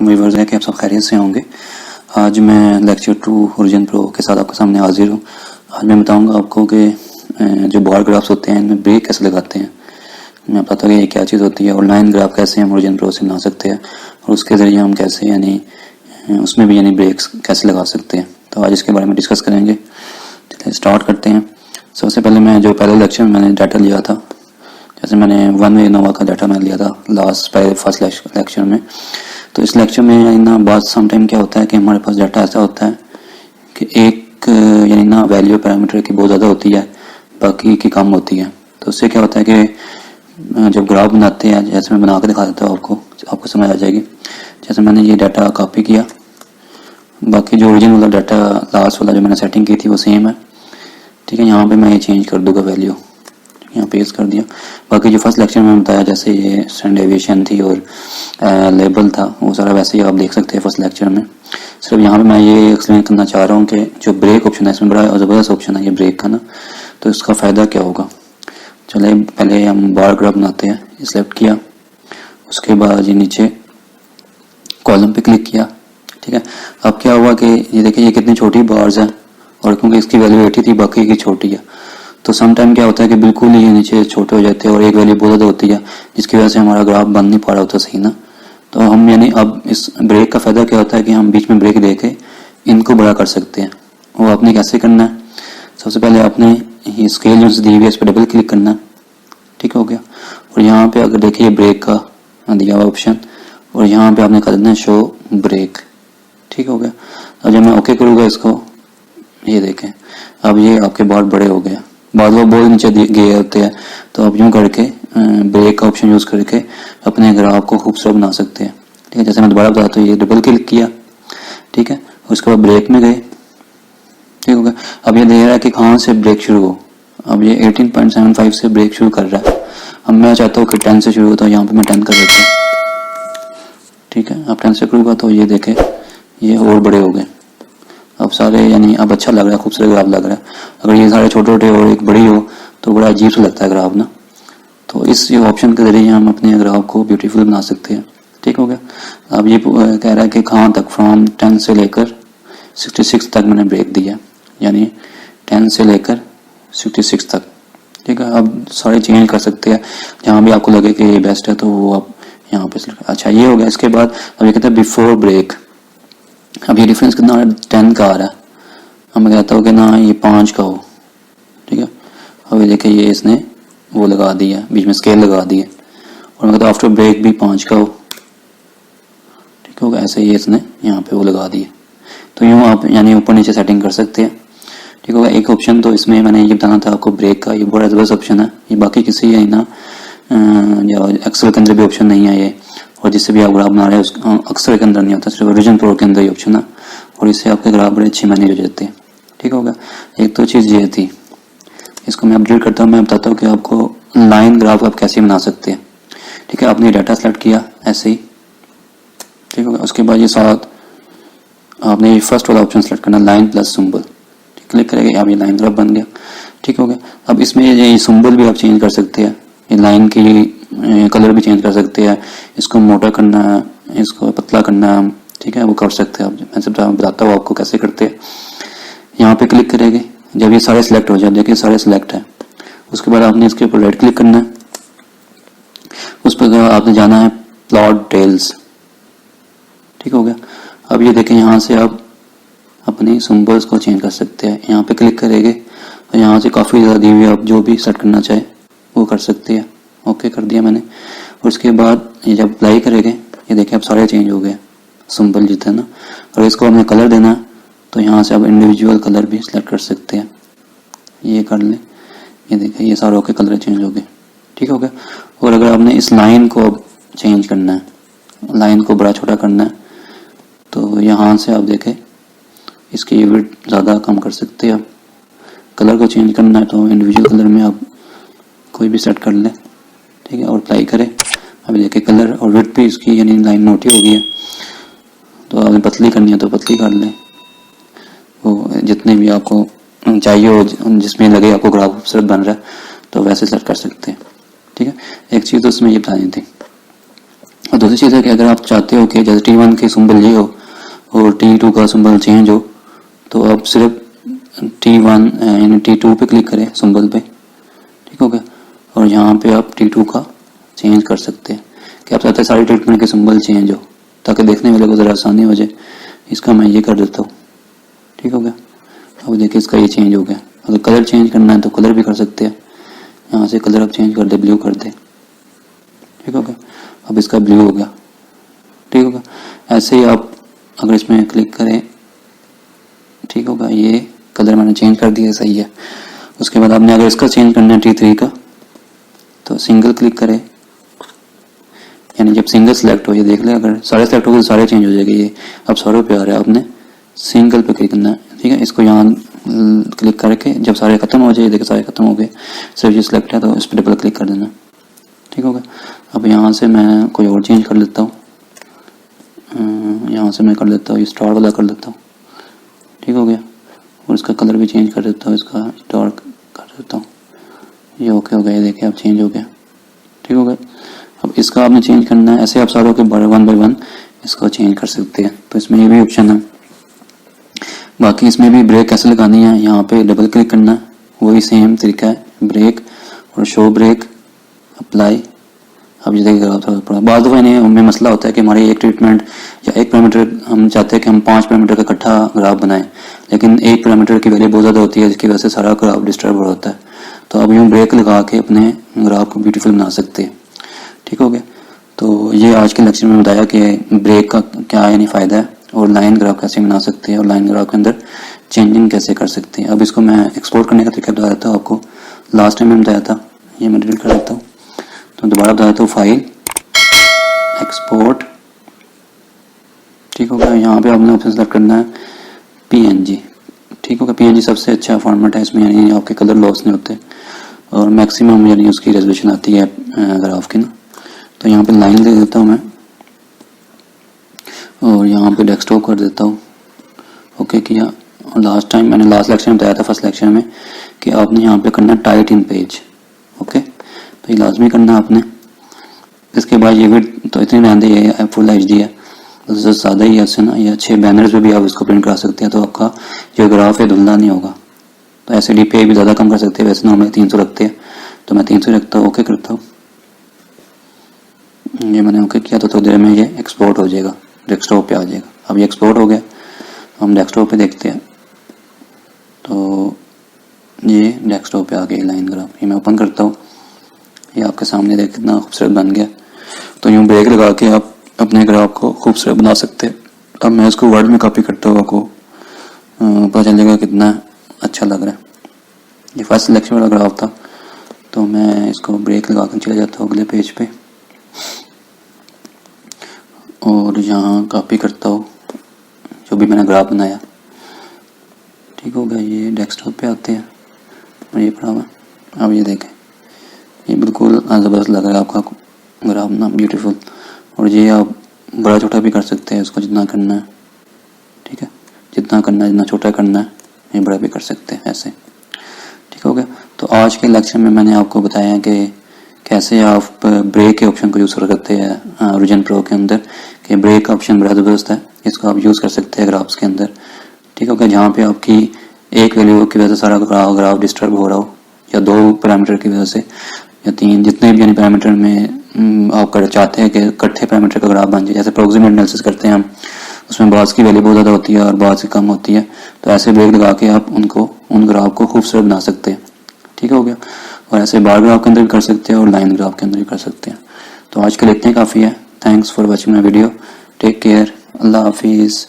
Viewers है कि आप सब खैरियत से होंगे। आज मैं लेक्चर 2 ओरिजिन प्रो के साथ आपके सामने हाजिर हूँ। आज मैं बताऊंगा आपको कि जो बार ग्राफ्स होते हैं इनमें ब्रेक कैसे लगाते हैं। मैं बताता हूँ कि ये क्या चीज़ होती है और लाइन ग्राफ कैसे हम ओरिजिन प्रो से बना सकते हैं और उसके ज़रिए हम कैसे उसमें भी ब्रेक्स कैसे लगा सकते हैं। तो आज इसके बारे में डिस्कस करेंगे। चलिए स्टार्ट करते हैं। सबसे पहले मैं जो पहले लेक्चर में मैंने डाटा लिया था, जैसे मैंने वन वे नोवा का डाटा मैंने लिया था फर्स्ट लेक्चर में। तो इस लेक्चर में बात समटाइम क्या होता है कि हमारे पास डाटा ऐसा होता है कि एक वैल्यू पैरामीटर की बहुत ज़्यादा होती है, बाकी की कम होती है। तो उससे क्या होता है कि जब ग्राफ बनाते हैं, जैसे मैं बना के दिखा देता हूँ आपको समझ आ जाएगी। जैसे मैंने ये डाटा कॉपी किया, बाकी जो ओरिजिनल वाला डाटा लास्ट वाला जो मैंने सेटिंग की थी वो सेम है, ठीक है। यहाँ पे मैं ये चेंज कर दूंगा वैल्यू, यहाँ पेस्ट कर दिया। बाकी जो फर्स्ट लेक्चर में बताया जैसे ये स्टैंडर्ड डेविएशन थी और लेबल था, वो सारा वैसे ही आप देख सकते हैं फर्स्ट लेक्चर में। सिर्फ यहाँ पे मैं ये एक्सप्लेन करना चाह रहा हूँ कि जो ब्रेक ऑप्शन है इसमें बड़ा ज़बरदस्त ऑप्शन है ये ब्रेक का ना, तो इसका फ़ायदा क्या होगा। चले पहले हम बार ग्राफ बनाते हैं। सिलेक्ट किया, उसके बाद ये नीचे कॉलम पे क्लिक किया, ठीक है। अब क्या हुआ कि ये देखिए ये कितनी छोटी बार्स है और क्योंकि इसकी वैल्यू 80 थी, बाकी की छोटी है, तो सम टाइम क्या होता है कि बिल्कुल ही ये नीचे छोटे हो जाते हैं और एक वैल्यू बहुत ज़्यादा होती है, जिसकी वजह से हमारा ग्राफ बन नहीं पा रहा होता सही ना। तो हम अब इस ब्रेक का फ़ायदा क्या होता है कि हम बीच में ब्रेक दे के इनको बड़ा कर सकते हैं। वो आपने कैसे करना है, सबसे पहले आपने ये स्केल जो दी हुई है इस पर डबल क्लिक करना है, ठीक हो गया। और यहाँ पे अगर देखिए ब्रेक का दिया हुआ ऑप्शन, और यहाँ पे आपने कर देना है शो ब्रेक, ठीक हो गया। अब जब मैं ओके करूँगा इसको, ये देखें अब ये आपके बार बड़े हो गए। बाद वो बहुत नीचे गए होते हैं, तो आप यूँ करके ब्रेक का ऑप्शन यूज़ करके अपने ग्राफ को खूबसूरत बना सकते हैं, ठीक है। जैसे मैं दोबारा बताता हूँ, ये डबल क्लिक किया, ठीक है, उसके बाद ब्रेक में गए, ठीक हो गया। अब ये दे रहा है कि कहाँ से ब्रेक शुरू हो। अब ये 18.75 से ब्रेक शुरू कर रहा है। अब मैं चाहता हूँ कि 10 से शुरू होता है, यहाँ पर मैं 10 कर देता हूँ, ठीक है। अब 10 से शुरू हुआ तो ये देखे ये और बड़े हो गए। अब सारे अब अच्छा लग रहा है, खूबसूरत ग्राफ लग रहा है। अगर ये सारे छोटे छोटे और एक बड़ी हो तो बड़ा अजीब सा लगता है ग्राफ ना। तो इस ऑप्शन के जरिए हम अपने ग्राफ को ब्यूटीफुल बना सकते हैं, ठीक हो गया। अब ये कह रहा है कि कहाँ तक, फ्रॉम 10 से लेकर 66 तक मैंने ब्रेक दिया, यानी 10 से लेकर 66 तक, ठीक है। अब सारे चेंज कर सकते हैं, जहाँ भी आपको लगे कि ये बेस्ट है तो वो आप यहाँ पे अच्छा ये हो गया। इसके बाद अब ये कहता है बिफोर ब्रेक। अब ये डिफरेंस कितना 10 का आ रहा है। अब मैं कहता हूँ कि ना ये 5 का हो, ठीक है। अब ये देखिए ये इसने वो लगा दिया, बीच में स्केल लगा दिया, और मैं कहता हूँ आफ्टर ब्रेक भी 5 का हो, ठीक होगा। ऐसे ये इसने यहाँ पे वो लगा दिए। तो यूँ आप ऊपर नीचे सेटिंग कर सकते हैं, ठीक होगा। एक ऑप्शन तो इसमें मैंने ये बताना था आपको ब्रेक का, ये बड़ा ज़बरदस्त ऑप्शन है। ये बाकी किसी एक्सेल के अंदर भी ऑप्शन नहीं है ये, और जिससे भी आप ग्राफ बना रहे हैं उस अक्सर के अंदर नहीं होता, सिर्फ ओरिजिन प्रो के अंदर ही ऑप्शन है, और इससे आपके ग्राफ बड़े अच्छे मैनेज हो जाते हैं, ठीक होगा। एक तो चीज़ ये थी, इसको मैं अपडेट करता हूँ। मैं बताता हूँ कि आपको लाइन ग्राफ आप कैसे बना सकते हैं, ठीक है। आपने डाटा सेलेक्ट किया ऐसे ही, ठीक होगा। उसके बाद ये साथ आपने ये फर्स्ट वाला ऑप्शन सेलेक्ट करना, लाइन प्लस सिंबल, क्लिक करेंगे, अब ये लाइन ग्राफ बन गया, ठीक हो गया। अब इसमें ये सिंबल भी आप चेंज कर सकते हैं, ये लाइन की कलर भी चेंज कर सकते हैं, इसको मोटा करना है, इसको पतला करना है, ठीक है, वो कर सकते हैं आप। मैं सब बताता हूँ आपको कैसे करते हैं। यहाँ पे क्लिक करेंगे, जब ये सारे सिलेक्ट हो जाए, देखिए सारे सिलेक्ट है, उसके बाद आपने इसके ऊपर राइट क्लिक करना है, उस पर आपने जाना है प्लॉट टेल्स, ठीक हो गया। अब ये देखें यहाँ से आप अपनी सिंबल्स को चेंज कर सकते हैं। यहाँ पे क्लिक करेंगे तो यहाँ से काफ़ी ज़्यादा दी हुई आप जो भी सेट करना चाहे वो कर सकते हैं। ओके कर दिया मैंने। और उसके बाद ये जब अप्लाई करेंगे, ये देखिए अब सारे चेंज हो गए सिंबल जितना ना। और इसको हमें कलर देना है तो यहाँ से आप इंडिविजुअल कलर भी सिलेक्ट कर सकते हैं, ये कर लें। ये देखिए ये सारों के कलर चेंज हो गए, ठीक हो गया। और अगर आपने इस लाइन को अब चेंज करना है, लाइन को बड़ा छोटा करना है, तो यहाँ से आप देखें इसकी विड्थ ज़्यादा कम कर सकते हैं। आप कलर को चेंज करना है तो इंडिविजुअल कलर में आप कोई भी सेट कर लें, ठीक है, और अप्लाई करें। अभी देखिए कलर और विड्थ भी इसकी लाइन मोटी हो गई है, तो आपने पतली करनी है तो पतली कर लें, वो जितने भी आपको चाहिए हो, जिसमें लगे आपको ग्राफ खूबसूरत बन रहा है तो वैसे सेट कर सकते हैं, ठीक है। एक चीज़ तो उसमें ये बतानी थी, और दूसरी चीज़ है कि अगर आप चाहते हो कि जैसे T1 की सिंबल ये हो और T2 का सिंबल चेंज हो, तो आप सिर्फ T1 यानी T2 पे क्लिक करें सिंबल पे, ठीक हो गया, और यहाँ पे आप T2 का चेंज कर सकते हैं कि आप चाहते हैं सारी ट्रीटमेंट के सिंबल चेंज हो ताकि देखने वाले को ज़रा आसानी हो जाए। इसका मैं ये कर देता हूँ, ठीक हो गया। अब देखिए इसका ये चेंज हो गया। अगर कलर चेंज करना है तो कलर भी कर सकते हैं, यहाँ से कलर आप चेंज कर दे, ब्लू कर दे, ठीक हो गया। अब इसका ब्लू हो गया, ठीक होगा। ऐसे ही आप अगर इसमें क्लिक करें, ठीक होगा, ये कलर मैंने चेंज कर दिया, सही है। उसके बाद आपने अगर इसका चेंज करना है T3 का, तो सिंगल क्लिक करें, यानी जब सिंगल सेलेक्ट हो, ये देख ले, अगर सारे सेलेक्ट हो गए तो सारे चेंज हो जाएंगे। ये अब 100 रुपये आ रहा है, आपने सिंगल पे क्लिक करना है, ठीक है। इसको यहाँ क्लिक करके जब सारे खत्म हो जाए, देखिए सारे खत्म हो गए, सिर्फ ये सिलेक्ट है तो इस पर डबल क्लिक कर देना, ठीक होगा। अब यहाँ से मैं कोई और चेंज कर लेता हूँ, यहाँ से मैं कर लेता हूँ स्टार वाला कर लेता हूँ, ठीक हो गया। और इसका कलर भी चेंज कर देता हूँ, इसका स्टार कर देता हूँ, ये ओके हो गया। ये देखिए अब चेंज हो गया, ठीक हो गया। अब इसका आपने चेंज करना है, ऐसे आप सारों के 1 बाय 1 इसको चेंज कर सकते हैं। तो इसमें ये भी ऑप्शन है। बाकी इसमें भी ब्रेक कैसे लगानी है, यहाँ पे डबल क्लिक करना है, वही सेम तरीका है, ब्रेक और शो ब्रेक, अप्लाई। अब ये देखिएगा थोड़ा बाद में मसला होता है कि हमारी एक ट्रीटमेंट या एक पैरामीटर, हम चाहते हैं कि हम 5 पैरामीटर का इकट्ठा ग्राफ बनाएं, लेकिन एक पैरामीटर की वैल्यू बहुत ज़्यादा होती है, जिसकी वजह से सारा ग्राफ डिस्टर्ब हो होता है। तो अब यूँ ब्रेक लगा के अपने ग्राफ को ब्यूटीफुल बना सकते हैं, ठीक हो गया। तो ये आज के लेक्चर में बताया कि ब्रेक का क्या यानी फ़ायदा है और लाइन ग्राफ कैसे बना सकते हैं और लाइन ग्राफ के अंदर चेंजिंग कैसे कर सकते हैं। अब इसको मैं एक्सपोर्ट करने का तरीका बताया था आपको, लास्ट टाइम में बताया था, ये मैं डिलीट कर देता हूँ। तो दोबारा बताया था, फाइल, एक्सपोर्ट, ठीक होगा। यहाँ पे आपने ऑप्शन सेलेक्ट करना है PNG, ठीक होगा। PNG सबसे अच्छा फॉर्मेट है, इसमें यानी आपके कलर लॉस नहीं होते और मैक्सिमम यानी उसकी रेजोल्यूशन आती है ग्राफ की ना। तो यहाँ पे लाइन दे देता हूँ मैं और यहाँ पे डेस्कटॉप कर देता हूँ, ओके किया। और लास्ट टाइम मैंने लास्ट लेक्चर में बताया था, फर्स्ट लेक्चर में, कि आपने यहाँ पे करना टाइट इन पेज, ओके। तो ये लाजमी करना आपने। इसके बाद ये भी तो इतनी रहने ये फुल HD है, तो सादा ही है उससे ना, ये अच्छे बैनर्स में भी आप इसको प्रिंट करा सकते हैं, तो आपका जो ग्राफ है धुंधला नहीं होगा। तो ऐसे DPI भी ज़्यादा कम कर सकते हैं, वैसे नॉर्मली 300 रखते हैं, तो मैं 300 रखता हूँ, ओके करता हूँ। ये मैंने ओके किया तो थोड़ी देर में ये एक्सपोर्ट हो जाएगा, डेस्कटॉप पे आ जाएगा। अब ये एक्सपोर्ट हो गया, हम डेस्कटॉप पे देखते हैं। तो ये डेस्कटॉप पे आ गया लाइन ग्राफ, ये मैं ओपन करता हूँ, ये आपके सामने देख कितना खूबसूरत बन गया। तो यूँ ब्रेक लगा के आप अपने ग्राफ को खूबसूरत बना सकते हैं। अब मैं इसको वर्ड में कॉपी करता हूँ, आपको पता चलेगा कितना अच्छा लग रहा है। ये फर्स्ट सिलेक्शन वाला ग्राफ था, तो मैं इसको ब्रेक लगा कर चला जाता हूँ अगले पेज पे और यहाँ कॉपी करता हूँ जो भी मैंने ग्राफ बनाया, ठीक हो गया। ये डेस्कटॉप पे आते हैं और ये पड़ा हुआ। अब ये देखें, ये बिल्कुल ज़बरदस्त लग रहा है आपका ग्राफ ना, ब्यूटीफुल। और ये आप बड़ा छोटा भी कर सकते हैं, इसको जितना करना है, ठीक है, जितना करना है, जितना छोटा करना है, ये बड़ा भी कर सकते हैं ऐसे, ठीक हो गया। तो आज के लेक्चर में मैंने आपको बताया कि कैसे आप ब्रेक के ऑप्शन को यूज़ कर सकते हैं ओरिजिन प्रो के अंदर, कि ब्रेक का ऑप्शन बड़ा ज़बरदस्त है, इसको आप यूज़ कर सकते हैं ग्राफ्स के अंदर, ठीक हो गया। जहाँ पे आपकी एक वैल्यू की वजह से सारा ग्राफ डिस्टर्ब हो रहा हो, या 2 पैरामीटर की वजह से, या 3, जितने भी यानी पैरामीटर में आप चाहते हैं कि इकट्ठे पैरामीटर का ग्राफ बन जाए। जैसे अप्रोक्सीमेट एनालिसिस करते हैं हम, उसमें बाज़ की वैल्यू बहुत ज़्यादा होती है और बाज़ की कम होती है, तो ऐसे ब्रेक लगा के आप उन ग्राफ को खूबसूरत बना सकते हैं, ठीक हो गया। और ऐसे बार ग्राफ के अंदर भी कर सकते हैं और लाइन ग्राफ के अंदर भी कर सकते हैं। तो आज के लिए इतने काफ़ी है। Thanks for watching my video, take care, अल्लाह हाफिज़।